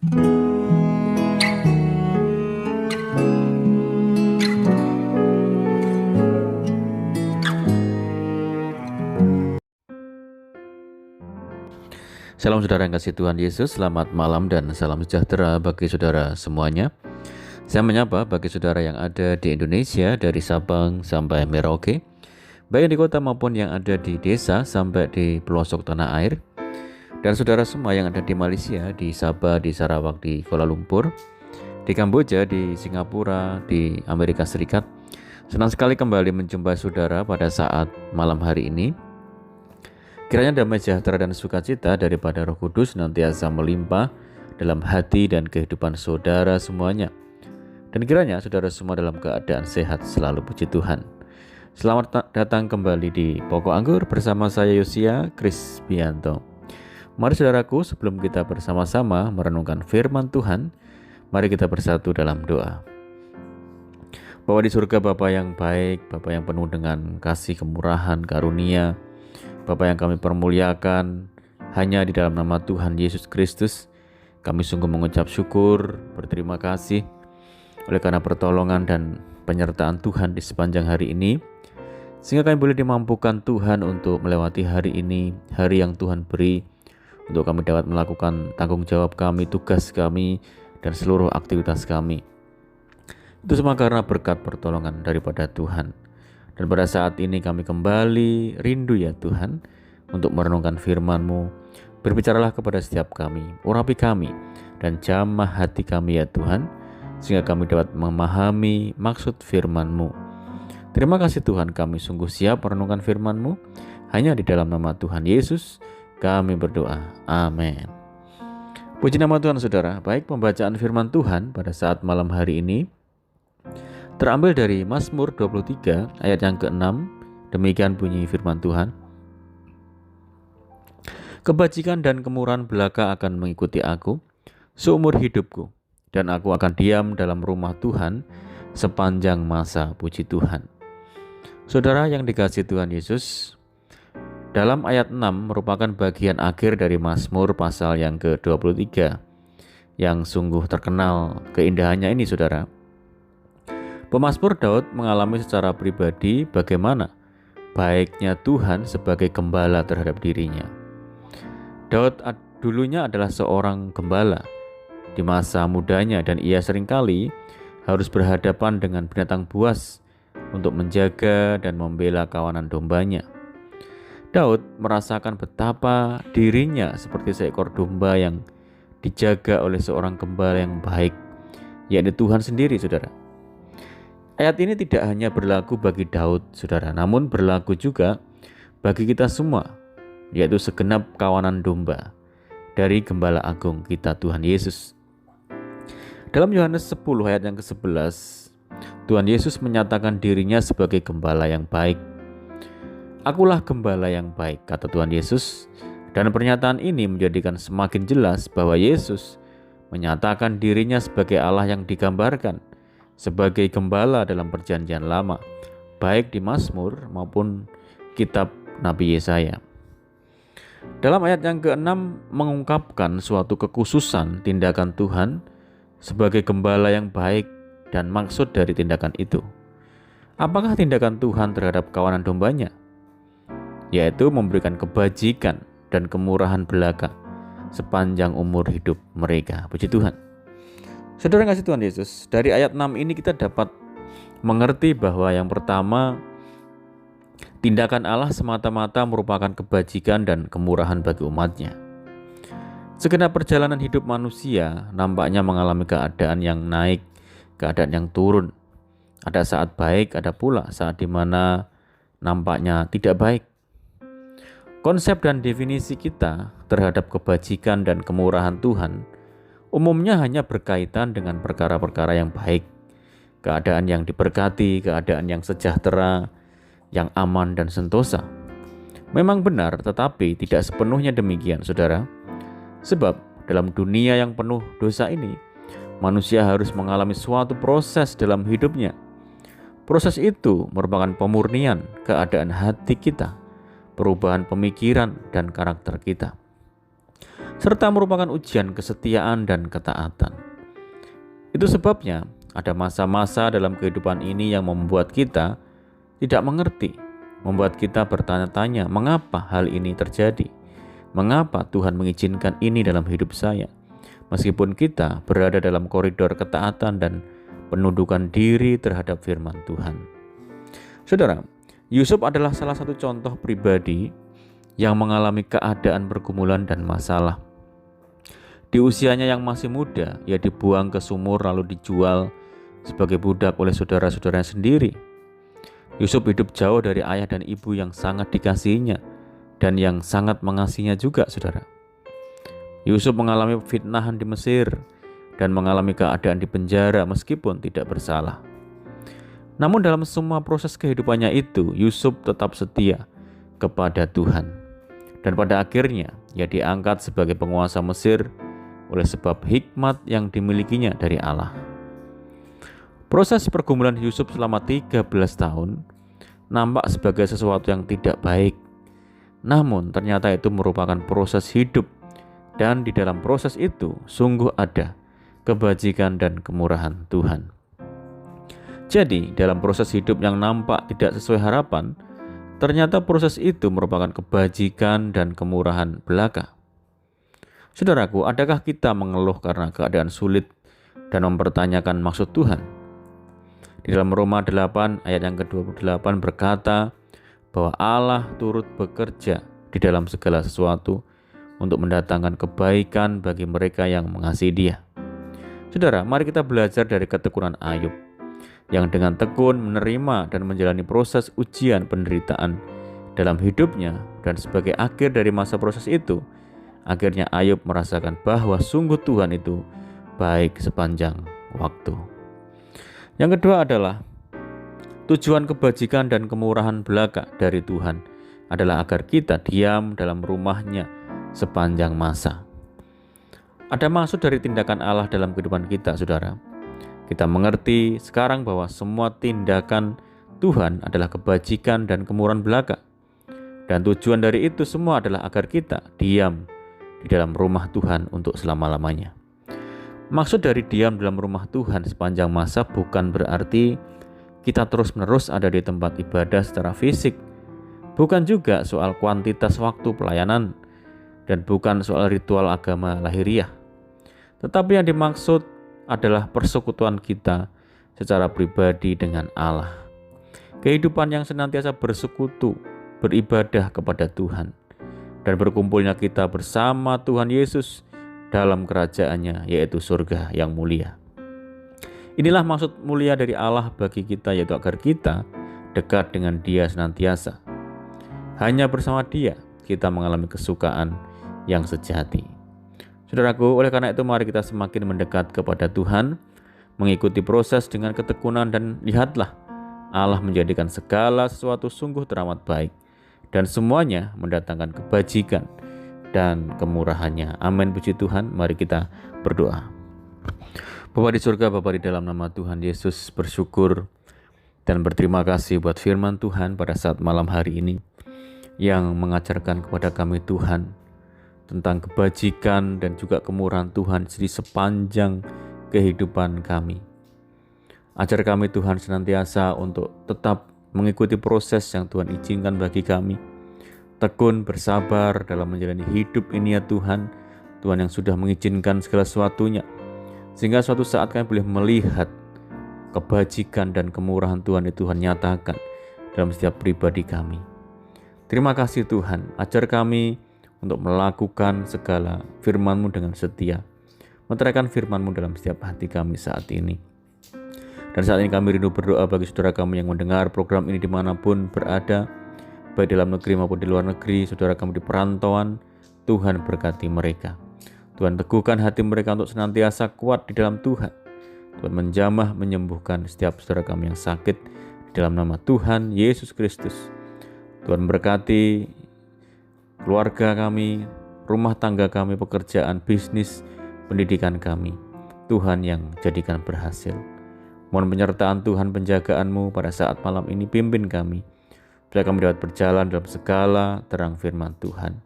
Salam saudara yang kasih Tuhan Yesus, selamat malam dan salam sejahtera bagi saudara semuanya. Saya menyapa bagi saudara yang ada di Indonesia dari Sabang sampai Merauke, baik di kota maupun yang ada di desa sampai di pelosok tanah air. Dan saudara semua yang ada di Malaysia, di Sabah, di Sarawak, di Kuala Lumpur, di Kamboja, di Singapura, di Amerika Serikat. Senang sekali kembali menjumpai saudara pada saat malam hari ini. Kiranya damai sejahtera dan sukacita daripada Roh Kudus nantiasa melimpah dalam hati dan kehidupan saudara semuanya. Dan kiranya saudara semua dalam keadaan sehat selalu, puji Tuhan. Selamat datang kembali di Pokok Anggur bersama saya Yosia Krisbianto. Mari saudaraku, sebelum kita bersama-sama merenungkan firman Tuhan, mari kita bersatu dalam doa. Bapa di surga, Bapa yang baik, Bapa yang penuh dengan kasih, kemurahan, karunia, Bapa yang kami permuliakan, hanya di dalam nama Tuhan Yesus Kristus, kami sungguh mengucap syukur, berterima kasih oleh karena pertolongan dan penyertaan Tuhan di sepanjang hari ini, sehingga kami boleh dimampukan Tuhan untuk melewati hari ini, hari yang Tuhan beri, untuk kami dapat melakukan tanggung jawab kami, tugas kami, dan seluruh aktivitas kami. Itu semua karena berkat pertolongan daripada Tuhan. Dan pada saat ini kami kembali rindu ya Tuhan untuk merenungkan firman-Mu. Berbicaralah kepada setiap kami, urapi kami, dan jamah hati kami ya Tuhan, sehingga kami dapat memahami maksud firman-Mu. Terima kasih Tuhan, kami sungguh siap merenungkan firman-Mu. Hanya di dalam nama Tuhan Yesus kami berdoa. Amin. Puji nama Tuhan saudara. Baik, pembacaan firman Tuhan pada saat malam hari ini terambil dari Mazmur 23 ayat yang ke-6. Demikian bunyi firman Tuhan. Kebajikan dan kemurahan belaka akan mengikuti aku seumur hidupku, dan aku akan diam dalam rumah Tuhan sepanjang masa. Puji Tuhan. Saudara yang dikasihi Tuhan Yesus, dalam ayat 6 merupakan bagian akhir dari Mazmur pasal yang ke-23 yang sungguh terkenal keindahannya ini saudara. Pemazmur Daud mengalami secara pribadi bagaimana baiknya Tuhan sebagai gembala terhadap dirinya. Daud dulunya adalah seorang gembala di masa mudanya, dan ia seringkali harus berhadapan dengan binatang buas untuk menjaga dan membela kawanan dombanya. Daud merasakan betapa dirinya seperti seekor domba yang dijaga oleh seorang gembala yang baik, yakni Tuhan sendiri saudara. Ayat ini tidak hanya berlaku bagi Daud, saudara, namun berlaku juga bagi kita semua, yaitu segenap kawanan domba dari Gembala Agung kita Tuhan Yesus. Dalam Yohanes 10 ayat yang ke-11, Tuhan Yesus menyatakan dirinya sebagai gembala yang baik. Akulah gembala yang baik, kata Tuhan Yesus, dan pernyataan ini menjadikan semakin jelas bahwa Yesus menyatakan dirinya sebagai Allah yang digambarkan sebagai gembala dalam perjanjian lama, baik di Mazmur maupun kitab Nabi Yesaya. Dalam ayat yang ke-6 mengungkapkan suatu kekhususan tindakan Tuhan sebagai gembala yang baik dan maksud dari tindakan itu. Apakah tindakan Tuhan terhadap kawanan dombanya? Yaitu memberikan kebajikan dan kemurahan belaka sepanjang umur hidup mereka. Puji Tuhan. Saudara yang kasih Tuhan Yesus, dari ayat 6 ini kita dapat mengerti bahwa yang pertama, tindakan Allah semata-mata merupakan kebajikan dan kemurahan bagi umatnya. Segenap perjalanan hidup manusia nampaknya mengalami keadaan yang naik, keadaan yang turun. Ada saat baik, ada pula saat dimana nampaknya tidak baik. Konsep dan definisi kita terhadap kebajikan dan kemurahan Tuhan umumnya hanya berkaitan dengan perkara-perkara yang baik, keadaan yang diberkati, keadaan yang sejahtera, yang aman dan sentosa. Memang benar, tetapi tidak sepenuhnya demikian, saudara. Sebab dalam dunia yang penuh dosa ini, manusia harus mengalami suatu proses dalam hidupnya. Proses itu merupakan pemurnian keadaan hati kita, perubahan pemikiran dan karakter kita. serta merupakan ujian kesetiaan dan ketaatan. Itu sebabnya ada masa-masa dalam kehidupan ini yang membuat kita tidak mengerti, membuat kita bertanya-tanya, mengapa hal ini terjadi? Mengapa Tuhan mengizinkan ini dalam hidup saya? Meskipun kita berada dalam koridor ketaatan dan penundukan diri terhadap firman Tuhan. Saudara, Yusuf adalah salah satu contoh pribadi yang mengalami keadaan pergumulan dan masalah. Di usianya yang masih muda, ia dibuang ke sumur lalu dijual sebagai budak oleh saudara-saudaranya sendiri. Yusuf hidup jauh dari ayah dan ibu yang sangat dikasihinya dan yang sangat mengasihinya juga, saudara. Yusuf mengalami fitnahan di Mesir dan mengalami keadaan di penjara meskipun tidak bersalah. Namun dalam semua proses kehidupannya itu, Yusuf tetap setia kepada Tuhan. Dan pada akhirnya, ia diangkat sebagai penguasa Mesir oleh sebab hikmat yang dimilikinya dari Allah. Proses pergumulan Yusuf selama 13 tahun nampak sebagai sesuatu yang tidak baik. Namun ternyata itu merupakan proses hidup, dan di dalam proses itu sungguh ada kebajikan dan kemurahan Tuhan. Jadi dalam proses hidup yang nampak tidak sesuai harapan, ternyata proses itu merupakan kebajikan dan kemurahan belaka. Saudaraku, adakah kita mengeluh karena keadaan sulit dan mempertanyakan maksud Tuhan? Di dalam Roma 8 ayat yang ke-28 berkata bahwa Allah turut bekerja di dalam segala sesuatu untuk mendatangkan kebaikan bagi mereka yang mengasihi Dia. Saudara, mari kita belajar dari ketekunan Ayub yang dengan tekun menerima dan menjalani proses ujian penderitaan dalam hidupnya, dan sebagai akhir dari masa proses itu, akhirnya Ayub merasakan bahwa sungguh Tuhan itu baik sepanjang waktu. Yang kedua adalah tujuan kebajikan dan kemurahan belaka dari Tuhan adalah agar kita diam dalam rumah-Nya sepanjang masa. Ada maksud dari tindakan Allah dalam kehidupan kita, saudara. Kita mengerti sekarang bahwa semua tindakan Tuhan adalah kebajikan dan kemurahan belaka. Dan tujuan dari itu semua adalah agar kita diam di dalam rumah Tuhan untuk selama-lamanya. Maksud dari diam dalam rumah Tuhan sepanjang masa bukan berarti kita terus-menerus ada di tempat ibadah secara fisik. Bukan juga soal kuantitas waktu pelayanan, dan bukan soal ritual agama lahiriah. Tetapi yang dimaksud adalah persekutuan kita secara pribadi dengan Allah. Kehidupan yang senantiasa bersekutu, beribadah kepada Tuhan, dan berkumpulnya kita bersama Tuhan Yesus dalam kerajaan-Nya, yaitu surga yang mulia. Inilah maksud mulia dari Allah bagi kita, yaitu agar kita dekat dengan Dia senantiasa. Hanya bersama Dia kita mengalami kesukaan yang sejati. Saudaraku, oleh karena itu mari kita semakin mendekat kepada Tuhan, mengikuti proses dengan ketekunan, dan lihatlah Allah menjadikan segala sesuatu sungguh teramat baik, dan semuanya mendatangkan kebajikan dan kemurahan-Nya. Amin, puji Tuhan. Mari kita berdoa. Bapa di surga, Bapa di dalam nama Tuhan Yesus, bersyukur dan berterima kasih buat firman Tuhan pada saat malam hari ini yang mengajarkan kepada kami Tuhan tentang kebajikan dan juga kemurahan Tuhan di sepanjang kehidupan kami. Ajar kami Tuhan senantiasa untuk tetap mengikuti proses yang Tuhan izinkan bagi kami. Tekun bersabar dalam menjalani hidup ini ya Tuhan, Tuhan yang sudah mengizinkan segala sesuatunya, sehingga suatu saat kami boleh melihat kebajikan dan kemurahan Tuhan itu Tuhan nyatakan dalam setiap pribadi kami. Terima kasih Tuhan, ajar kami untuk melakukan segala firman-Mu dengan setia, meteraikan firman-Mu dalam setiap hati kami saat ini. Dan saat ini kami rindu berdoa bagi saudara kami yang mendengar program ini dimanapun berada, baik dalam negeri maupun di luar negeri, saudara kami di perantauan, Tuhan berkati mereka. Tuhan teguhkan hati mereka untuk senantiasa kuat di dalam Tuhan. Tuhan menjamah menyembuhkan setiap saudara kami yang sakit di dalam nama Tuhan Yesus Kristus. Tuhan berkati keluarga kami, rumah tangga kami, pekerjaan, bisnis, pendidikan kami. Tuhan yang jadikan berhasil. Mohon penyertaan Tuhan, penjagaan-Mu pada saat malam ini, pimpin kami, supaya kami dapat berjalan dalam segala terang firman Tuhan.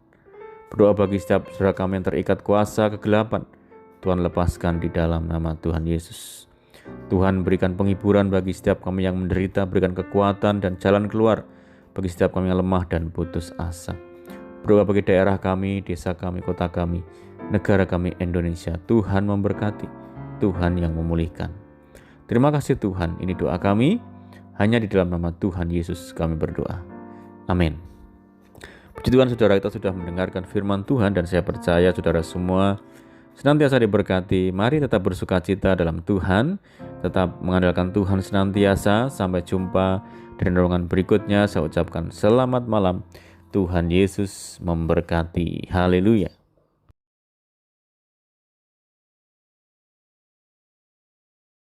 Berdoa bagi setiap saudara kami yang terikat kuasa kegelapan. Tuhan lepaskan di dalam nama Tuhan Yesus. Tuhan berikan penghiburan bagi setiap kami yang menderita, berikan kekuatan dan jalan keluar bagi setiap kami yang lemah dan putus asa. Berdoa bagi daerah kami, desa kami, kota kami, negara kami Indonesia. Tuhan memberkati, Tuhan yang memulihkan. Terima kasih Tuhan, ini doa kami. Hanya di dalam nama Tuhan Yesus kami berdoa. Amin. Puji Tuhan, saudara, kita sudah mendengarkan firman Tuhan dan saya percaya saudara semua senantiasa diberkati. Mari tetap bersukacita dalam Tuhan, tetap mengandalkan Tuhan senantiasa. Sampai jumpa di renungan berikutnya. Saya ucapkan selamat malam. Tuhan Yesus memberkati. Haleluya.